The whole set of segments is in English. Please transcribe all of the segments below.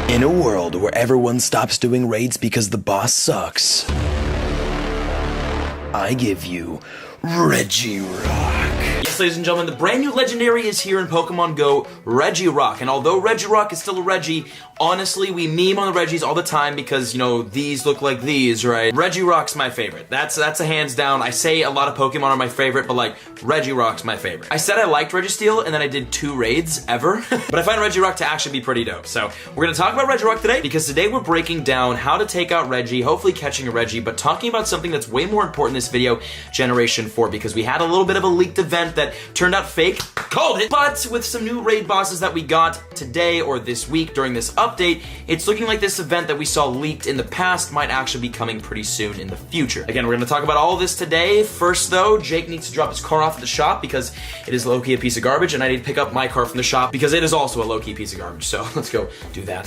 In a world where everyone stops doing raids because the boss sucks, I give you Regirock. Yes, ladies and gentlemen, the brand new legendary is here in Pokemon Go, Regirock. And although Regirock is still a Regi, honestly, we meme on the Regis all the time because, you know, these look like these, right? Regirock's my favorite. That's a hands down. I say a lot of Pokemon are my favorite, but like, Regirock's my favorite. I said I liked Registeel, and then I did 2 raids ever. But I find Regirock to actually be pretty dope. So we're gonna talk about Regirock today because today we're breaking down how to take out Regi, hopefully catching a Regi, but talking about something that's way more important in this video, Generation 4, because we had a little bit of a leaked event that turned out fake, called it, but with some new raid bosses that we got today or this week during this update, it's looking like this event that we saw leaked in the past might actually be coming pretty soon in the future. Again, we're gonna talk about all of this today. First though, Jake needs to drop his car off at the shop because it is low-key a piece of garbage, and I need to pick up my car from the shop because it is also a low-key piece of garbage. So let's go do that.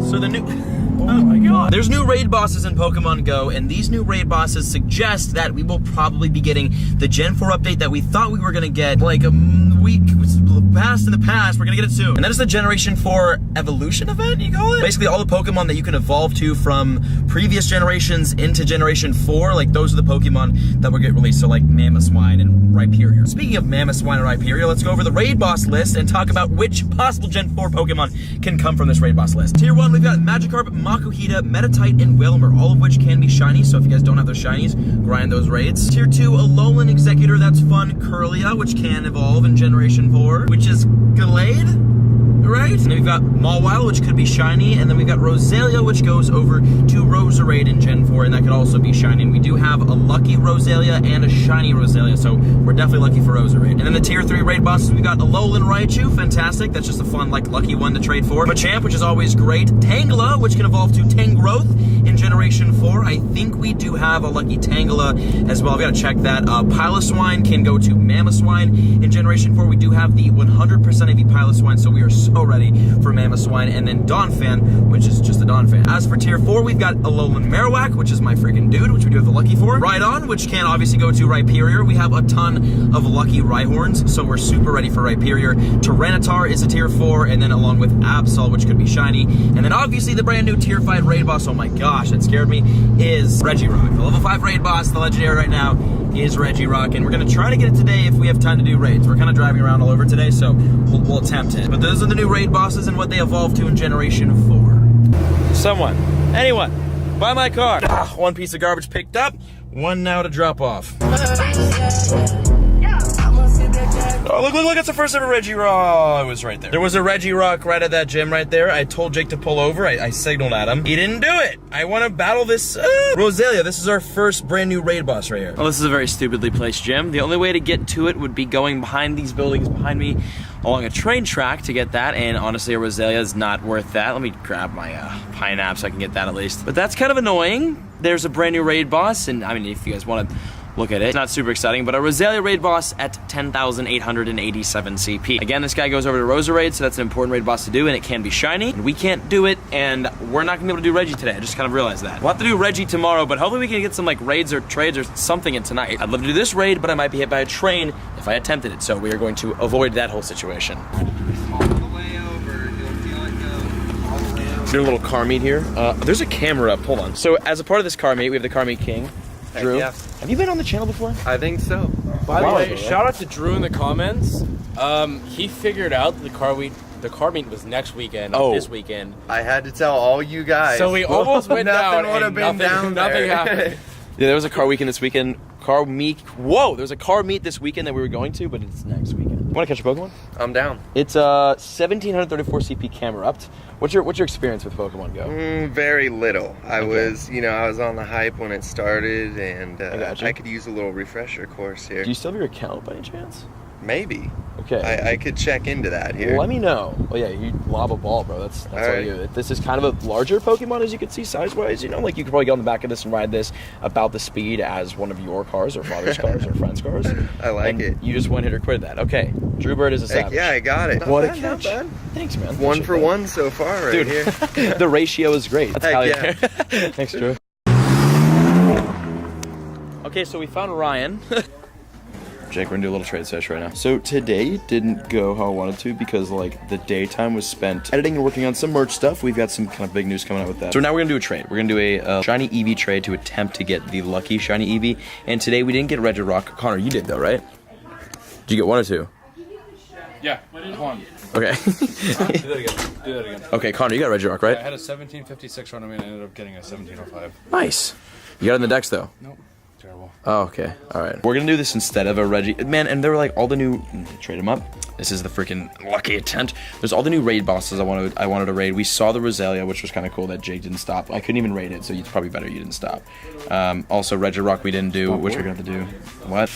So the new... Oh my god. There's new raid bosses in Pokemon Go, and these new raid bosses suggest that we will probably be getting the Gen 4 update that we thought we were gonna get like a week in the past. We're gonna get it soon. And that is the Generation 4 evolution event, you call it? Basically all the Pokemon that you can evolve to from previous generations into Generation 4, like those are the Pokemon that will get released, so like Mamoswine and Rhyperior. Speaking of Mamoswine and Rhyperior, let's go over the raid boss list and talk about which possible Gen 4 Pokemon can come from this raid boss list. Tier 1, we've got Magikarp, Makuhita, Meditite, and Wilmer, all of which can be shiny, so if you guys don't have those shinies, grind those raids. Tier 2, Alolan Executor, that's fun. Curlia, which can evolve in Generation 4, which is Gallade, right? And then we've got Mawile, which could be shiny, and then we've got Roselia, which goes over to Roserade in Gen 4, and that could also be shiny. And we do have a lucky Roselia and a shiny Roselia, so we're definitely lucky for Roserade. And then the Tier 3 raid bosses, we've got Alolan Raichu, fantastic. That's just a fun, like, lucky one to trade for. Machamp, which is always great. Tangela, which can evolve to Tangrowth in Generation 4. I think we do have a lucky Tangela as well. I've got to check that. Piloswine can go to Mamoswine in Generation 4. We do have the 100% EV Piloswine, so we are so ready for Mamoswine. And then Donphan, which is just a Donphan. As for Tier 4, we've got Alolan Marowak, which is my freaking dude, which we do have the lucky for. Rhydon, which can obviously go to Rhyperior. We have a ton of lucky Rhyhorns, so we're super ready for Rhyperior. Tyranitar is a Tier 4, and then along with Absol, which could be shiny. And then obviously the brand new Tier 5 raid boss, oh my gosh, that scared me, is Regirock. The level 5 raid boss, the legendary right now, is Regirock, and we're gonna try to get it today if we have time to do raids. We're kind of driving around all over today, so we'll attempt it. But those are the new raid bosses and what they evolve to in Generation 4. Someone, anyone, buy my car. One piece of garbage picked up, one now to drop off. Oh, look, it's the first ever Regirock. It was right there. There was a Regirock right at that gym right there. I told Jake to pull over. I signaled at him. He didn't do it. I want to battle this Roselia. This is our first brand new raid boss right here. Well, this is a very stupidly placed gym. The only way to get to it would be going behind these buildings behind me along a train track to get that, and honestly, a Roselia is not worth that. Let me grab my Pineapple so I can get that at least. But that's kind of annoying. There's a brand new raid boss, and I mean, if you guys want to look at it, it's not super exciting, but a Roselia raid boss at 10,887 CP. Again, this guy goes over to Roserade, so that's an important raid boss to do, and it can be shiny. And we can't do it, and we're not gonna be able to do Regi today. I just kind of realized that. We'll have to do Regi tomorrow, but hopefully we can get some like raids or trades or something in tonight. I'd love to do this raid, but I might be hit by a train if I attempted it, so we are going to avoid that whole situation. Do a little car meet here. There's a camera up, hold on. So as a part of this car meet, we have the car meet king. Drew, yeah. Have you been on the channel before? I think so. By the way, shout out to Drew in the comments. He figured out the car meet was next weekend, not this weekend. I had to tell all you guys. So we almost went down and nothing happened. Yeah, there was a car weekend this weekend. Car meet. Whoa, there was a car meet this weekend that we were going to, but it's next weekend. Want to catch a Pokemon? I'm down. It's 1734 CP camera upped. What's your experience with Pokemon Go? Very little. I was on the hype when it started, and I could use a little refresher course here. Do you still have your account by any chance? Maybe. Okay. I could check into that here. Let me know. Oh yeah, you lob a ball, bro. That's all right. you. This is kind of a larger Pokemon, as you can see, size-wise. You know, like you could probably get on the back of this and ride this about the speed as one of your cars or father's cars or friend's cars. I like it. You just one hit or quit that. Okay. Drew Bird is a savage. Yeah, I got it. What Not a bad, catch. not bad. Thanks, man. One for one so far right Dude, here. the ratio is great. That's Heck how yeah. Thanks, Drew. Okay, so we found Ryan. Jake, we're gonna do a little trade session right now. So today didn't go how I wanted to because like the daytime was spent editing and working on some merch stuff. We've got some kind of big news coming out with that. So now we're gonna do a trade. We're gonna do a shiny Eevee trade to attempt to get the lucky shiny Eevee. And today we didn't get Regirock. Connor, you did though, right? Did you get 1 or 2? Yeah, 1. Okay. Do that again. Okay, Connor, you got Regirock, right? I had a 1756 on me and I ended up getting a 1705. Nice. You got it in the decks though? Nope. Terrible. Oh, okay. All right. We're gonna do this instead of a Reggie. Man, and they were like all the new. Trade them up. This is the freaking lucky attempt. There's all the new raid bosses I wanted to raid. We saw the Roselia, which was kind of cool that Jake didn't stop. I couldn't even raid it, so it's probably better you didn't stop. Also, Regirock we didn't do, which we're gonna have to do. What?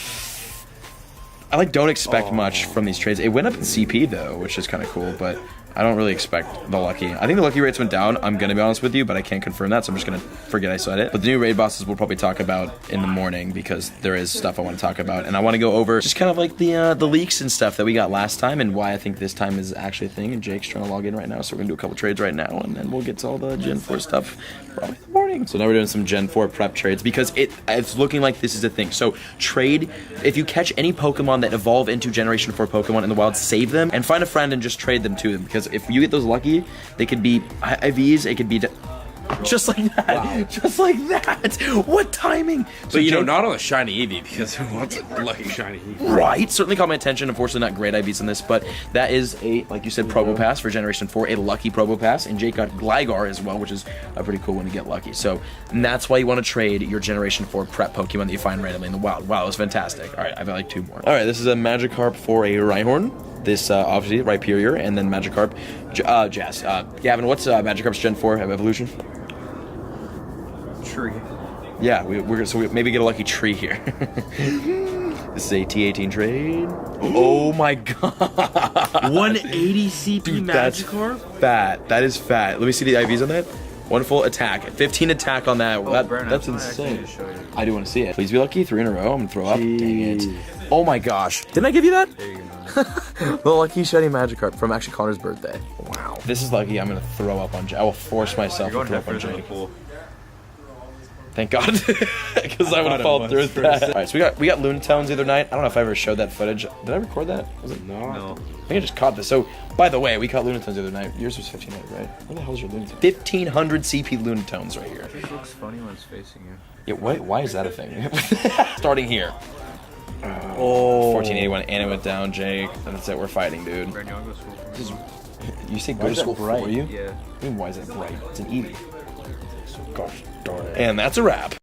I like don't expect much from these trades. It went up in CP though, which is kind of cool, but I don't really expect the lucky. I think the lucky rates went down, I'm gonna be honest with you, but I can't confirm that, so I'm just gonna forget I said it. But the new raid bosses we'll probably talk about in the morning because there is stuff I want to talk about, and I want to go over just kind of like the leaks and stuff that we got last time and why I think this time is actually a thing. And Jake's trying to log in right now, so we're gonna do a couple trades right now, and then we'll get to all the Gen 4 stuff probably in the morning. So now we're doing some Gen 4 prep trades because it's looking like this is a thing. So trade, if you catch any Pokemon that evolve into Generation 4 Pokemon in the wild, save them and find a friend and just trade them to them, because if you get those lucky, they could be IVs, it could be just like that. Wow. Just like that. What timing? So you know, not on a shiny Eevee, because who wants a lucky shiny Eevee? Right. Certainly caught my attention. Unfortunately, not great IVs in this, but that is a, like you said, Probo Pass for Generation 4, a lucky Probo Pass, and Jake got Gligar as well, which is a pretty cool one to get lucky. So that's why you want to trade your Generation 4 prep Pokemon that you find randomly in the wild. Wow, it was fantastic. All right, I've got like 2 more. All right, this is a Magikarp for a Rhyhorn. This, obviously, Rhyperior, and then Magikarp. Jazz. Gavin, what's Magikarp's Gen 4 evolution? Tree. Yeah, we maybe get a lucky tree here. This is a T18 trade. Oh my god. 180 CP Dude, Magikarp? That's fat. That is fat. Let me see the IVs on that. 1 full attack. 15 attack on that. That's insane. I do want to see it. Please be lucky. 3 in a row. I'm gonna throw up. Dang it. Oh my gosh. Didn't I give you that? The lucky shiny Magikarp from actually Connor's birthday. Wow. This is lucky. I'm gonna throw up on Jake. I will force myself to throw up on Jake. Thank God, because I would have fallen through that. All right, so we got Lunatones the other night. I don't know if I ever showed that footage. Did I record that? Was it? No. I think I just caught this. So, by the way, we caught Lunatones the other night. Yours was 1500, right? Where the hell is your Lunatone? 1500 CP Lunatones right here. It looks funny when it's facing you. Yeah, why is that a thing? Starting here. 1481, and it went down, Jake. And that's it. We're fighting, dude. You say go to school for you? Yeah. I mean, why is that bright? It's an Eevee. Gosh darn it. And that's a wrap.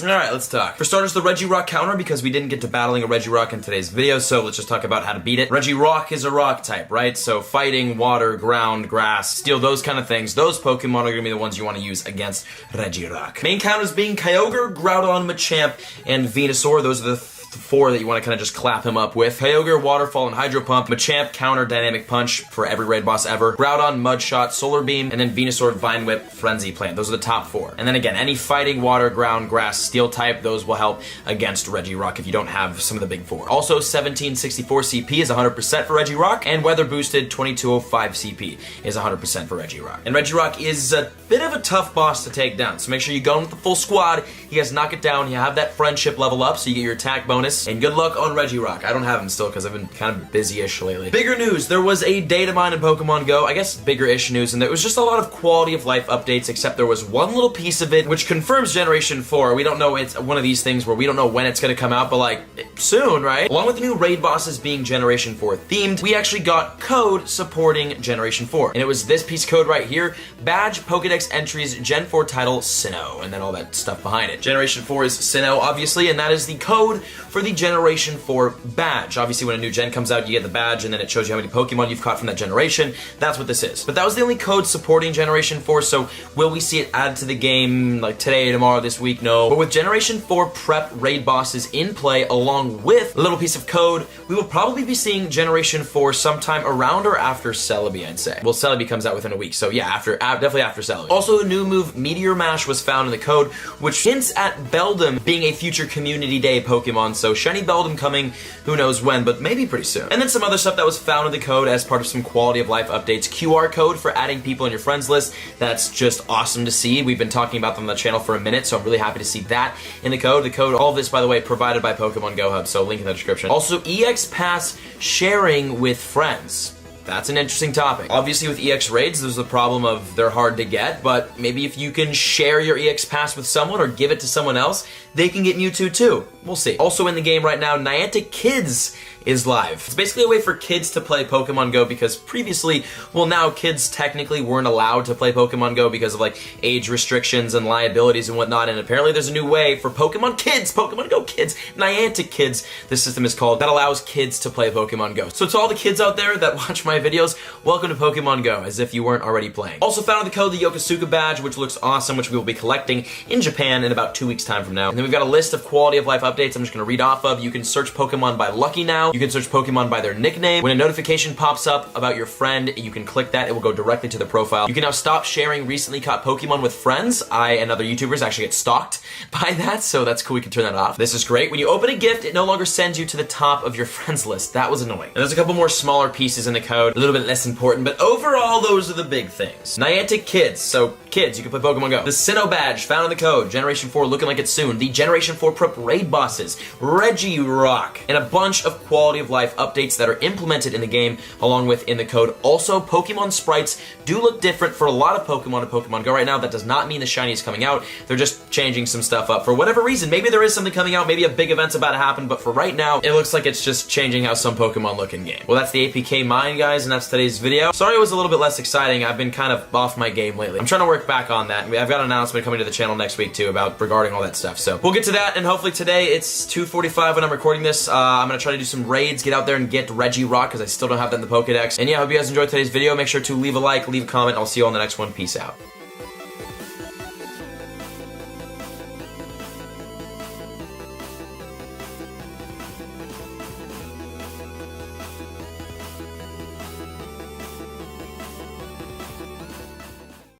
Alright, let's talk. For starters, the Regirock counter, because we didn't get to battling a Regirock in today's video, so let's just talk about how to beat it. Regirock is a rock type, right? So fighting, water, ground, grass, steel, those kind of things, those Pokemon are going to be the ones you want to use against Regirock. Main counters being Kyogre, Groudon, Machamp, and Venusaur. Those are the 4 that you want to kind of just clap him up with. Kyogre, Waterfall, and Hydro Pump. Machamp, Counter, Dynamic Punch for every raid boss ever. Groudon, Mud Shot, Solar Beam, and then Venusaur, Vine Whip, Frenzy Plant. Those are the top 4. And then again, any fighting, water, ground, grass, steel type, those will help against Regirock if you don't have some of the big 4. Also, 1764 CP is 100% for Regirock, and Weather Boosted 2205 CP is 100% for Regirock. And Regirock is a bit of a tough boss to take down, so make sure you go in with the full squad. You guys knock it down. You have that friendship level up, so you get your attack bonus. And good luck on Regirock. I don't have him still because I've been kind of busy-ish lately. Bigger news, there was a data mine in Pokemon Go. I guess bigger-ish news, and there was just a lot of quality of life updates, except there was one little piece of it which confirms Generation 4. We don't know, it's one of these things where we don't know when it's going to come out, but like, soon, right? Along with the new raid bosses being Generation 4 themed, we actually got code supporting Generation 4. And it was this piece of code right here, badge, Pokedex entries, Gen 4 title, Sinnoh, and then all that stuff behind it. Generation 4 is Sinnoh, obviously, and that is the code for the Generation 4 badge. Obviously, when a new gen comes out, you get the badge, and then it shows you how many Pokemon you've caught from that generation. That's what this is. But that was the only code supporting Generation 4, so will we see it added to the game, like today, tomorrow, this week? No. But with Generation 4 prep raid bosses in play, along with a little piece of code, we will probably be seeing Generation 4 sometime around or after Celebi, I'd say. Well, Celebi comes out within a week, so yeah, definitely after Celebi. Also, a new move, Meteor Mash, was found in the code, which hints at Beldum being a future Community Day Pokemon, So shiny Beldum coming, who knows when, but maybe pretty soon. And then some other stuff that was found in the code as part of some quality of life updates. QR code for adding people in your friends list. That's just awesome to see. We've been talking about them on the channel for a minute, so I'm really happy to see that in the code. The code, all of this, by the way, provided by Pokemon Go Hub, so link in the description. Also, EX Pass sharing with friends. That's an interesting topic. Obviously with EX raids, there's the problem of they're hard to get, but maybe if you can share your EX Pass with someone or give it to someone else, they can get Mewtwo too. We'll see. Also in the game right now, Niantic Kids is live. It's basically a way for kids to play Pokemon Go because previously, well now kids technically weren't allowed to play Pokemon Go because of like age restrictions and liabilities and whatnot, and apparently there's a new way for Pokemon Kids, Pokemon Go Kids, Niantic Kids, this system is called, that allows kids to play Pokemon Go. So to all the kids out there that watch my videos, welcome to Pokemon Go, as if you weren't already playing. Also found in the code the Yokosuka badge, which looks awesome, which we will be collecting in Japan in about 2 weeks time from now. And then we've got a list of quality of life updates I'm just gonna read off of. You can search Pokemon by Lucky now. You can search Pokemon by their nickname. When a notification pops up about your friend, you can click that. It will go directly to the profile. You can now stop sharing recently caught Pokemon with friends. I and other YouTubers actually get stalked by that, so that's cool. We can turn that off. This is great. When you open a gift, it no longer sends you to the top of your friends list. That was annoying. And there's a couple more smaller pieces in the code, a little bit less important, but overall, those are the big things. Niantic Kids. So, kids, you can play Pokemon Go. The Sinnoh badge found in the code. Generation 4 looking like it's soon. The Generation 4 prep raid bosses. Regirock. And a bunch of quality of life updates that are implemented in the game along with in the code. Also, Pokemon sprites do look different for a lot of Pokemon in Pokemon Go right now. That does not mean the shiny is coming out. They're just changing some stuff up for whatever reason. Maybe there is something coming out, maybe a big event's about to happen, but for right now, it looks like it's just changing how some Pokemon look in game. Well, that's the APK mine, guys, and that's today's video. Sorry it was a little bit less exciting. I've been kind of off my game lately. I'm trying to work back on that. I've got an announcement coming to the channel next week too about regarding all that stuff. So we'll get to that, and hopefully today, it's 2:45 when I'm recording this. I'm gonna try to do some raids, get out there and get Regirock, because I still don't have that in the Pokedex. And yeah, I hope you guys enjoyed today's video. Make sure to leave a like, leave a comment. I'll see you on the next one. Peace out.